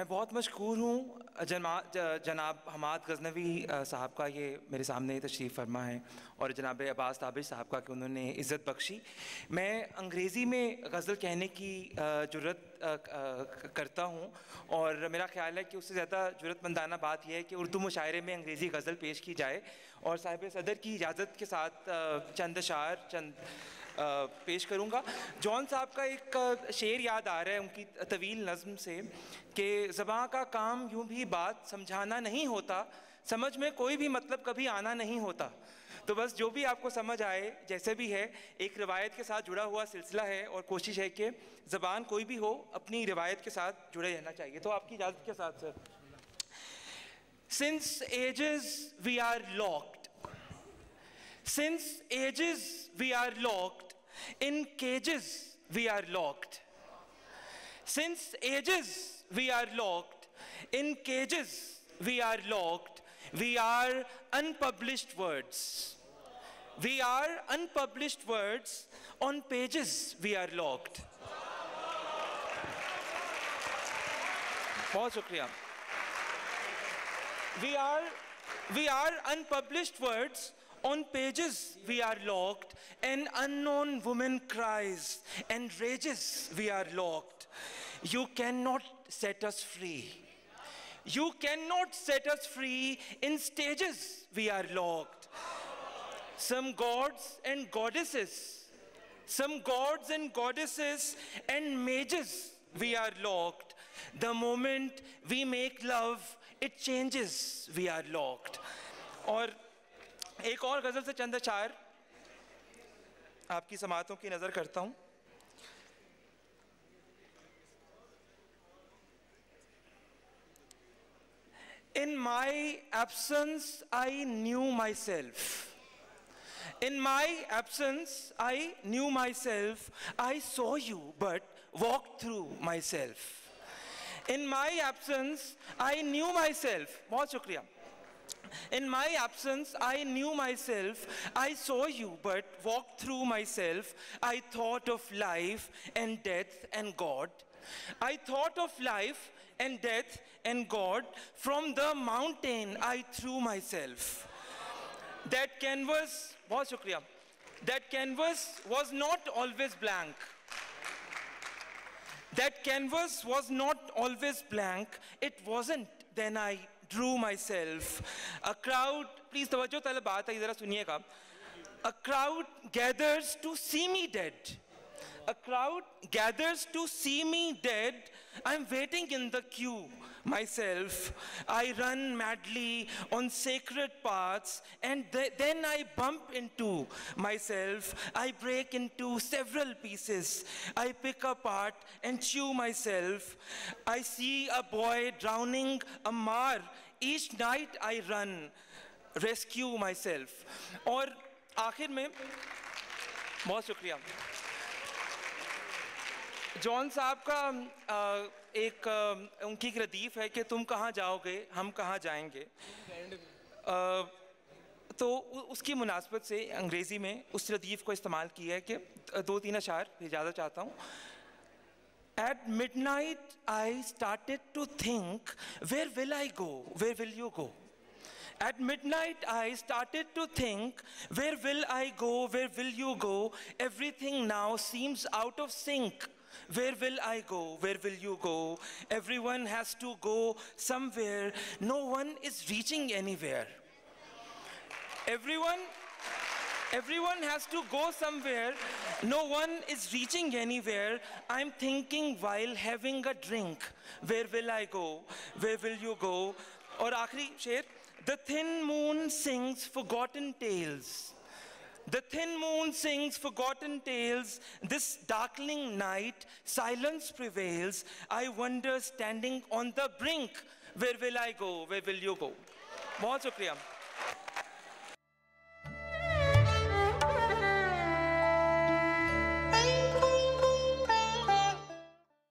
मैं बहुत मशकूर हूँ जनाब हमाद गज़नवी साहब का, ये मेरे सामने तशरीफ़ फरमा है, और जनाब अब्बास ताबिश साहब का कि उन्होंने इज़्ज़त बख्शी। मैं अंग्रेज़ी में गज़ल कहने की जुर्रत करता हूँ, और मेरा ख़्याल है कि उससे ज़्यादा जुर्रतमंदाना बात यह है कि उर्दू मुशायरे में अंग्रेज़ी गज़ल पेश की जाए। और साहिब सदर की इजाज़त के साथ चंद अशार पेश करूँगा। जॉन साहब का एक शेर याद आ रहा है उनकी तवील नज़्म से कि ज़बां का काम यूँ भी बात समझाना नहीं होता, समझ में कोई भी मतलब कभी आना नहीं होता। तो बस जो भी आपको समझ आए जैसे भी है, एक रिवायत के साथ जुड़ा हुआ सिलसिला है, और कोशिश है कि ज़बान कोई भी हो अपनी रिवायत के साथ जुड़े रहना चाहिए। तो आपकी इजाज़त के साथ sir. Since ages we are locked, since ages we are locked, in cages we are locked. Since ages we are locked, in cages we are locked. We are unpublished words. We are unpublished words, on pages we are locked. बहुत शुक्रिया। We are unpublished words, on pages we are locked. An unknown woman cries and rages, we are locked. You cannot set us free. You cannot set us free, in stages we are locked. Some gods and goddesses, some gods and goddesses and mages we are locked. The moment we make love, it changes, we are locked. और एक और गज़ल से चंद अशार आपकी समातों की नज़र करता हूँ। In my absence I knew myself. In my absence I knew myself. I saw you but walked through myself. In my absence I knew myself. बहुत शुक्रिया। In my absence I knew myself. I saw you but walked through myself. I thought of life and death and God. I thought of life and death and God. From the mountain I threw myself. That canvas, बहुत शुक्रिया, that canvas was not always blank. That canvas was not always blank. It wasn't. Then I drew myself. A crowd, please तवज्जो तलब बात है, ज़रा सुनिएगा. A crowd gathers to see me dead. A crowd gathers to see me dead. I'm waiting in the queue myself. I run madly on sacred paths, and then I bump into myself. I break into several pieces. I pick apart and chew myself. I see a boy drowning, Ammar. Each night I run, rescue myself. और आखिर में बहुत शुक्रिया। John साहब का एक उनकी एक रदीफ़ है कि तुम कहाँ जाओगे हम कहाँ जाएंगे, तो उसकी मुनासबत से अंग्रेज़ी में उस रदीफ़ को इस्तेमाल किया है कि दो तीन अशार इजाज़त चाहता हूँ। At midnight I started to think, where will I go, where will you go? At midnight I started to think, where will I go, where will you go? Everything now seems out of sync. Where will I go, where will you go? Everyone has to go somewhere. No one is reaching anywhere. Everyone has to go somewhere. No one is reaching anywhere. I'm thinking while having a drink. Where will I go, where will you go? और आखिरी शेर, the thin moon sings forgotten tales. The thin moon sings forgotten tales. This darkening night, silence prevails. I wonder standing on the brink, where will I go, where will you go? बहुत शुक्रिया।